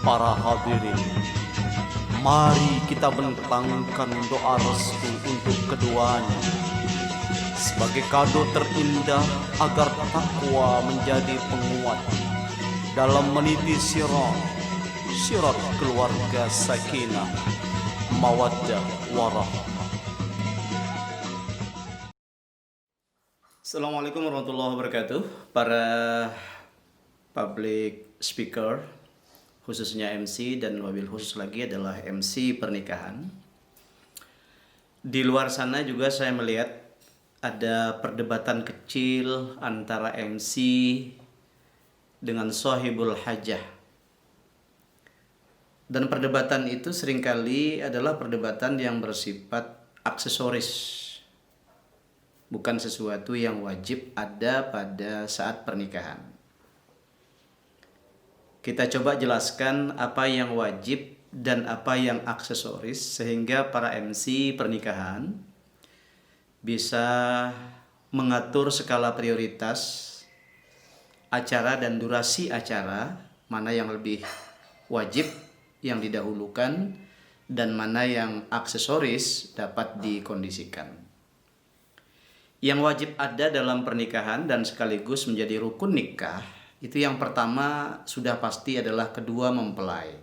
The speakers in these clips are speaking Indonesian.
Para hadirin, mari kita bentangkan doa restu untuk keduanya sebagai kado terindah agar takwa menjadi penguat dalam meniti sirat keluarga sakinah, mawaddah, warahmah. Assalamualaikum warahmatullahi wabarakatuh. Para public speaker, khususnya MC, dan wabil khusus lagi adalah MC pernikahan. Di luar sana juga saya melihat ada perdebatan kecil antara MC dengan sahibul hajah. Dan perdebatan itu seringkali adalah perdebatan yang bersifat aksesoris, bukan sesuatu yang wajib ada pada saat pernikahan. Kita coba jelaskan apa yang wajib dan apa yang aksesoris sehingga para MC pernikahan bisa mengatur skala prioritas acara dan durasi acara, mana yang lebih wajib yang didahulukan dan mana yang aksesoris dapat dikondisikan. Yang wajib ada dalam pernikahan dan sekaligus menjadi rukun nikah, itu yang pertama sudah pasti adalah kedua mempelai,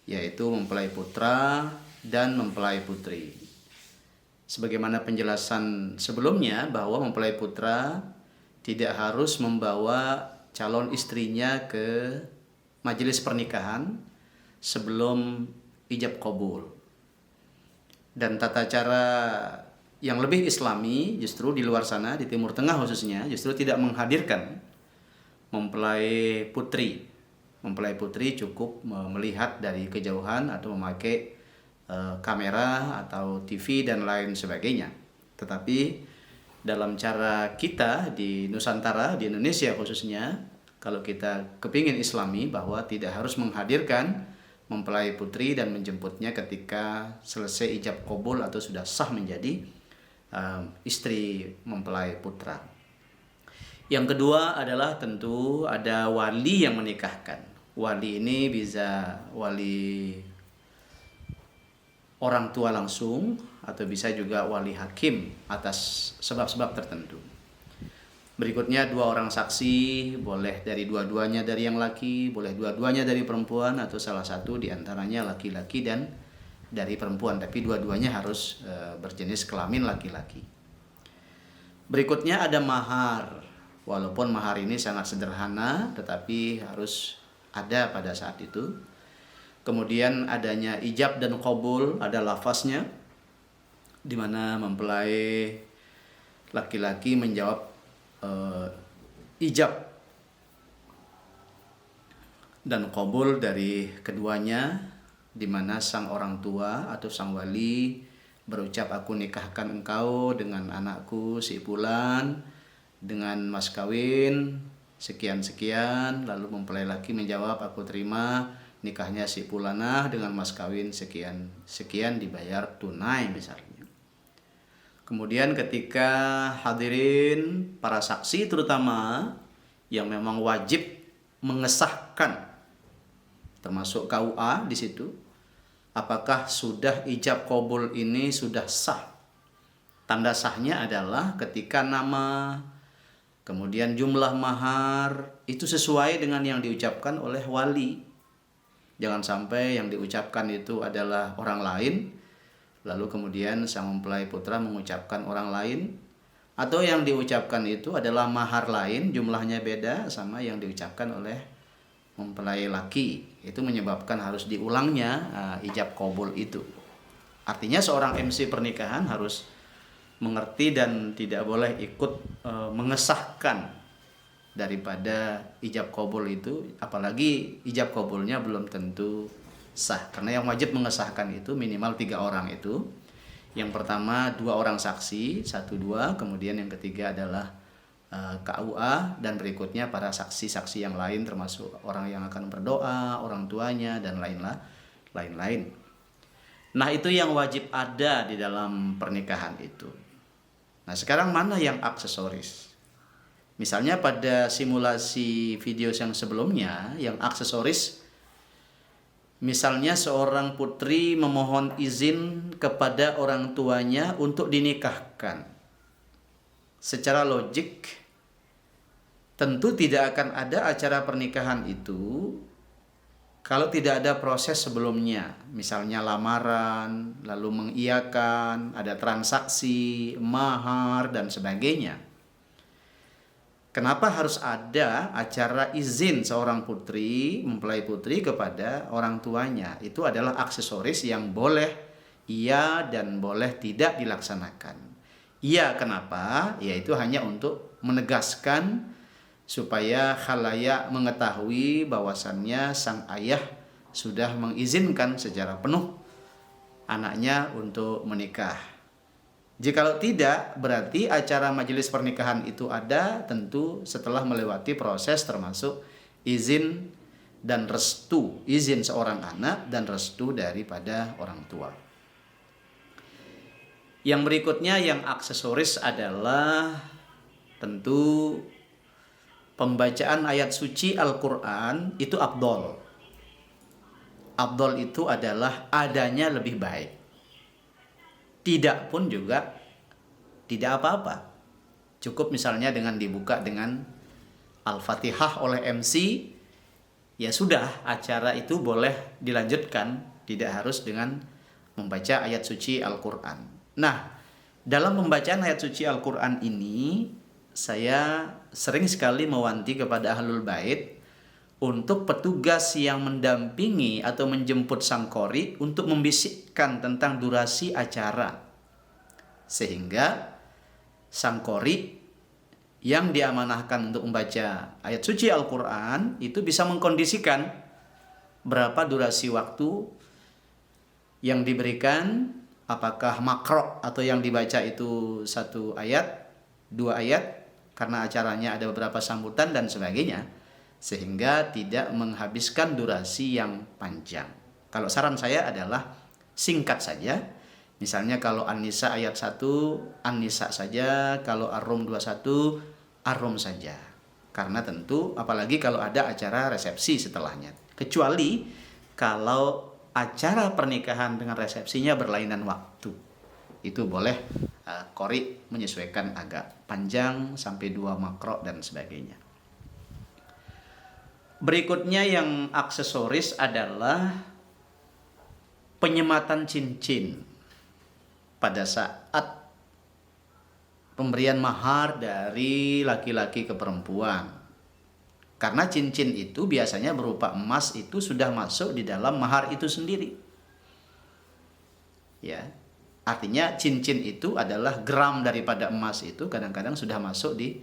yaitu mempelai putra dan mempelai putri. Sebagaimana penjelasan sebelumnya bahwa mempelai putra tidak harus membawa calon istrinya ke majelis pernikahan sebelum ijab qabul. Dan tata cara yang lebih islami justru di luar sana, di Timur Tengah khususnya, justru tidak menghadirkan mempelai putri. Mempelai putri cukup melihat dari kejauhan atau memakai kamera atau TV dan lain sebagainya. Tetapi dalam cara kita di Nusantara, di Indonesia khususnya, kalau kita kepingin islami bahwa tidak harus menghadirkan mempelai putri dan menjemputnya ketika selesai ijab qabul atau sudah sah menjadi istri mempelai putra. Yang kedua adalah tentu ada wali yang menikahkan. Wali ini bisa wali orang tua langsung atau bisa juga wali hakim atas sebab-sebab tertentu. Berikutnya dua orang saksi, boleh dari dua-duanya dari yang laki, boleh dua-duanya dari perempuan, atau salah satu diantaranya laki-laki dan dari perempuan, tapi dua-duanya harus berjenis kelamin laki-laki. Berikutnya ada mahar. Walaupun mahar ini sangat sederhana, tetapi harus ada pada saat itu. Kemudian adanya ijab dan qabul, ada lafaznya, di mana mempelai laki-laki menjawab ijab dan qabul dari keduanya, di mana sang orang tua atau sang wali berucap, aku nikahkan engkau dengan anakku si Fulan dengan mas kawin sekian-sekian. Lalu mempelai laki menjawab, aku terima nikahnya si Fulanah dengan mas kawin sekian-sekian dibayar tunai misalnya. Kemudian ketika hadirin para saksi terutama yang memang wajib mengesahkan, termasuk KUA di situ, apakah sudah ijab qabul ini sudah sah. Tanda sahnya adalah ketika nama, kemudian jumlah mahar itu sesuai dengan yang diucapkan oleh wali. Jangan sampai yang diucapkan itu adalah orang lain, lalu kemudian sang mempelai putra mengucapkan orang lain, atau yang diucapkan itu adalah mahar lain, jumlahnya beda sama yang diucapkan oleh mempelai laki. Itu menyebabkan harus diulangnya ijab qabul itu. Artinya seorang MC pernikahan harus mengerti dan tidak boleh ikut mengesahkan daripada ijab qabul itu, apalagi ijab qabulnya belum tentu sah. Karena yang wajib mengesahkan itu minimal 3 orang itu. Yang pertama 2 orang saksi, 1-2, kemudian yang ketiga adalah KUA, dan berikutnya para saksi-saksi yang lain termasuk orang yang akan berdoa, orang tuanya, dan lain-lain. Nah, itu yang wajib ada di dalam pernikahan itu. Nah, sekarang mana yang aksesoris? Misalnya pada simulasi video yang sebelumnya, yang aksesoris, misalnya seorang putri memohon izin kepada orang tuanya untuk dinikahkan. Secara logik, tentu tidak akan ada acara pernikahan itu kalau tidak ada proses sebelumnya. Misalnya lamaran, lalu mengiyakan, ada transaksi, mahar, dan sebagainya. Kenapa harus ada acara izin seorang putri, mempelai putri kepada orang tuanya? Itu adalah aksesoris yang boleh iya dan boleh tidak dilaksanakan. Iya, kenapa? Yaitu hanya untuk menegaskan supaya khalayak mengetahui bahwasannya sang ayah sudah mengizinkan secara penuh anaknya untuk menikah. Jikalau tidak, berarti acara majelis pernikahan itu ada tentu setelah melewati proses termasuk izin dan restu, izin seorang anak dan restu daripada orang tua. Yang berikutnya yang aksesoris adalah tentu pembacaan ayat suci Al-Quran itu afdol. Afdol itu adalah adanya lebih baik. Tidak pun juga tidak apa-apa. Cukup misalnya dengan dibuka dengan Al-Fatihah oleh MC, ya sudah, acara itu boleh dilanjutkan, tidak harus dengan membaca ayat suci Al-Quran. Nah, dalam pembacaan ayat suci Al-Quran ini, saya sering sekali mewanti kepada Ahlul Bait untuk petugas yang mendampingi atau menjemput sang qori untuk membisikkan tentang durasi acara, sehingga sang qori yang diamanahkan untuk membaca ayat suci Al-Quran itu bisa mengkondisikan berapa durasi waktu yang diberikan, apakah makro atau yang dibaca itu 1 ayat, 2 ayat, karena acaranya ada beberapa sambutan dan sebagainya, sehingga tidak menghabiskan durasi yang panjang. Kalau saran saya adalah singkat saja. Misalnya kalau An-Nisa ayat 1, An-Nisa saja. Kalau Ar-Rum 21, Ar-Rum saja. Karena tentu apalagi kalau ada acara resepsi setelahnya. Kecuali kalau acara pernikahan dengan resepsinya berlainan waktu. Itu boleh qori menyesuaikan agak panjang sampai 2 makro dan sebagainya. Berikutnya yang aksesoris adalah penyematan cincin pada saat pemberian mahar dari laki-laki ke perempuan. Karena cincin itu biasanya berupa emas, itu sudah masuk di dalam mahar itu sendiri. Ya. Artinya cincin itu adalah gram daripada emas itu kadang-kadang sudah masuk di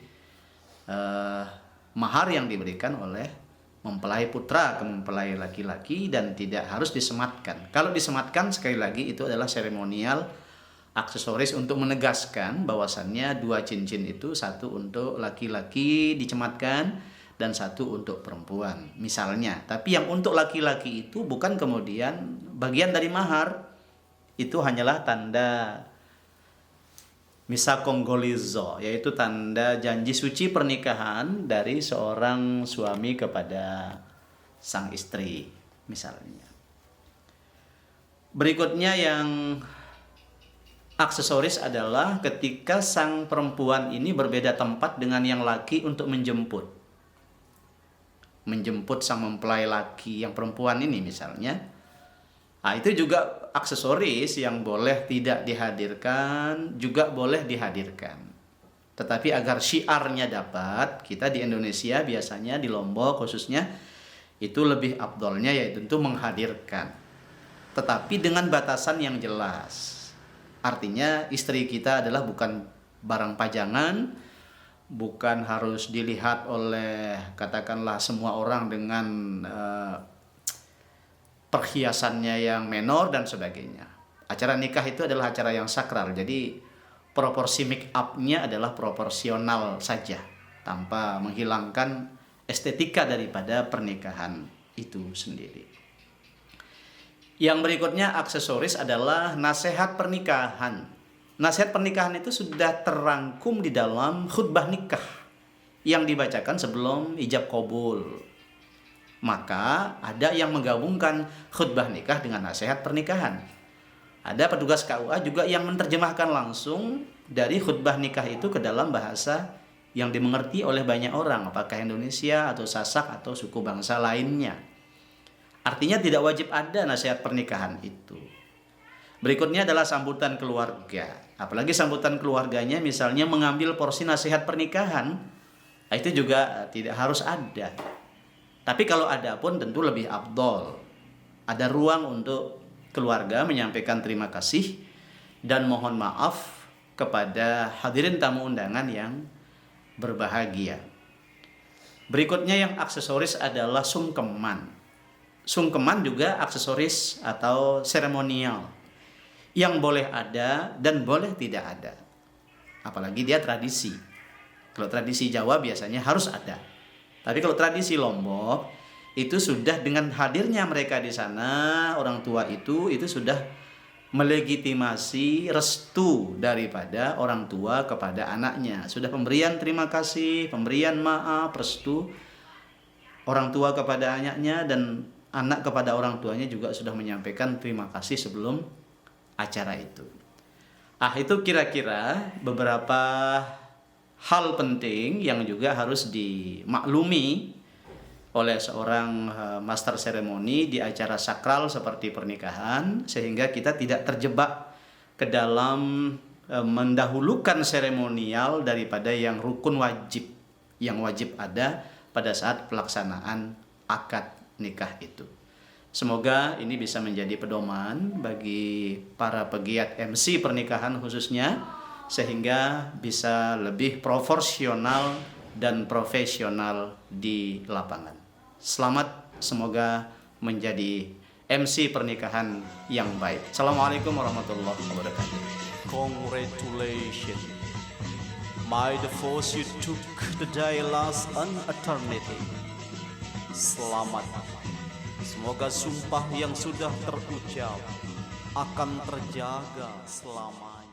mahar yang diberikan oleh mempelai putra ke mempelai laki-laki dan tidak harus disematkan. Kalau disematkan, sekali lagi itu adalah seremonial aksesoris untuk menegaskan bahwasannya 2 cincin itu, 1 untuk laki-laki dicematkan dan 1 untuk perempuan misalnya. Tapi yang untuk laki-laki itu bukan kemudian bagian dari mahar, itu hanyalah tanda Misa Konggolizo, yaitu tanda janji suci pernikahan dari seorang suami kepada sang istri misalnya. Berikutnya yang aksesoris adalah ketika sang perempuan ini berbeda tempat dengan yang laki untuk menjemput. Menjemput sang mempelai laki yang perempuan ini misalnya. Nah, itu juga aksesoris yang boleh tidak dihadirkan, juga boleh dihadirkan. Tetapi agar syiarnya dapat, kita di Indonesia biasanya di Lombok khususnya itu lebih afdolnya yaitu tentu menghadirkan. Tetapi dengan batasan yang jelas. Artinya istri kita adalah bukan barang pajangan, bukan harus dilihat oleh katakanlah semua orang dengan perhiasannya yang menor dan sebagainya. Acara nikah itu adalah acara yang sakral, jadi proporsi make up-nya adalah proporsional saja, tanpa menghilangkan estetika daripada pernikahan itu sendiri. Yang berikutnya aksesoris adalah nasihat pernikahan. Nasihat pernikahan itu sudah terangkum di dalam khutbah nikah. yang dibacakan sebelum ijab kabul. Maka ada yang menggabungkan khutbah nikah dengan nasihat pernikahan. Ada petugas KUA juga yang menerjemahkan langsung dari khutbah nikah itu ke dalam bahasa yang dimengerti oleh banyak orang, apakah Indonesia atau Sasak atau suku bangsa lainnya. Artinya tidak wajib ada nasihat pernikahan itu. Berikutnya adalah sambutan keluarga. Apalagi sambutan keluarganya misalnya mengambil porsi nasihat pernikahan, itu juga tidak harus ada. Tapi kalau ada pun tentu lebih afdol. Ada ruang untuk keluarga menyampaikan terima kasih dan mohon maaf kepada hadirin tamu undangan yang berbahagia. Berikutnya yang aksesoris adalah sungkeman. Sungkeman juga aksesoris atau seremonial yang boleh ada dan boleh tidak ada. Apalagi dia tradisi. Kalau tradisi Jawa biasanya harus ada. Tapi kalau tradisi Lombok itu sudah dengan hadirnya mereka di sana, orang tua itu sudah melegitimasi restu daripada orang tua kepada anaknya. Sudah pemberian terima kasih, pemberian maaf, restu orang tua kepada anaknya, dan anak kepada orang tuanya juga sudah menyampaikan terima kasih sebelum acara itu. Itu kira-kira beberapa hal penting yang juga harus dimaklumi oleh seorang master seremoni di acara sakral seperti pernikahan, sehingga kita tidak terjebak ke dalam mendahulukan seremonial daripada yang rukun wajib, yang wajib ada pada saat pelaksanaan akad nikah itu. Semoga ini bisa menjadi pedoman bagi para pegiat MC pernikahan khususnya, sehingga bisa lebih proporsional dan profesional di lapangan. Selamat, semoga menjadi MC pernikahan yang baik. Assalamualaikum warahmatullahi wabarakatuh. Congratulations, my the force you took the day last an eternity. Selamat. Semoga sumpah yang sudah terucap akan terjaga selamanya.